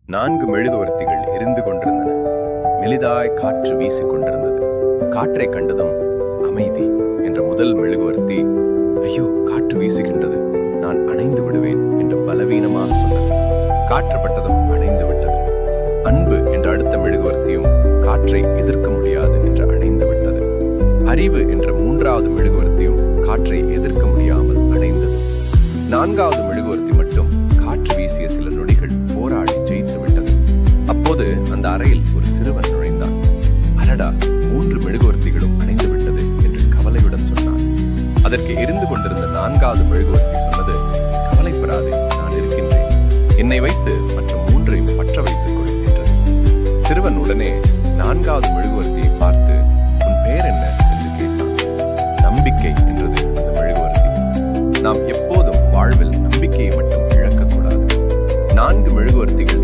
4 மெழுகுவர்த்திகள் எரிந்து கொண்டிருந்தன. மெலிதாய் காற்று வீசிக் கொண்டிருந்தது. காற்றை கண்டதும் அமைதி என்ற முதல் மெழுகுவர்த்தி, ஐயோ காற்று வீசுகின்றது, நான் அணைந்து விடுவேன் என்று பலவீனமாக சொன்னது. காற்று பட்டதும் அணைந்து விட்டது. அன்பு என்ற அடுத்த மெழுகுவர்த்தியும் காற்றை எதிர்க்க முடியாது என்று அணைந்து விட்டது. அறிவு என்ற 3வது மெழுகுவர்த்தியும் காற்றை எதிர்க்க முடியாமல் அணைந்தது. 4வது மெழுகுவர்த்தி மட்டும் காற்று வீசிய சில நொடிகள் போராடி ஜெயித்து விட்டது. அப்போது அந்த அறையில் ஒரு சிறுவன் நுழைந்தான். அடடா, 3 மெழுகுவர்த்திகளும் அணைந்து விட்டது என்று கவலையுடன் சொன்னான். அதற்கு எரிந்து கொண்டிருந்த 4வது மெழுகுவர்த்தி சொன்னது, கவலைப்படாதே, நான் இருக்கின்றேன், என்னை வைத்து மற்ற 3ஐயும் பற்ற வைத்துக் கொள் என்றது. சிறுவன் உடனே 4வது மெழுகுவர்த்தியை பார்த்து, உன் பெயர் என்ன என்று கேட்டான். நம்பிக்கை என்றது அந்த மெழுகுவர்த்தி. நாம் எப்போதும் வாழ்வில் நம்பிக்கையை மட்டும் இழக்கக்கூடாது. 4 மெழுகுவர்த்திகள்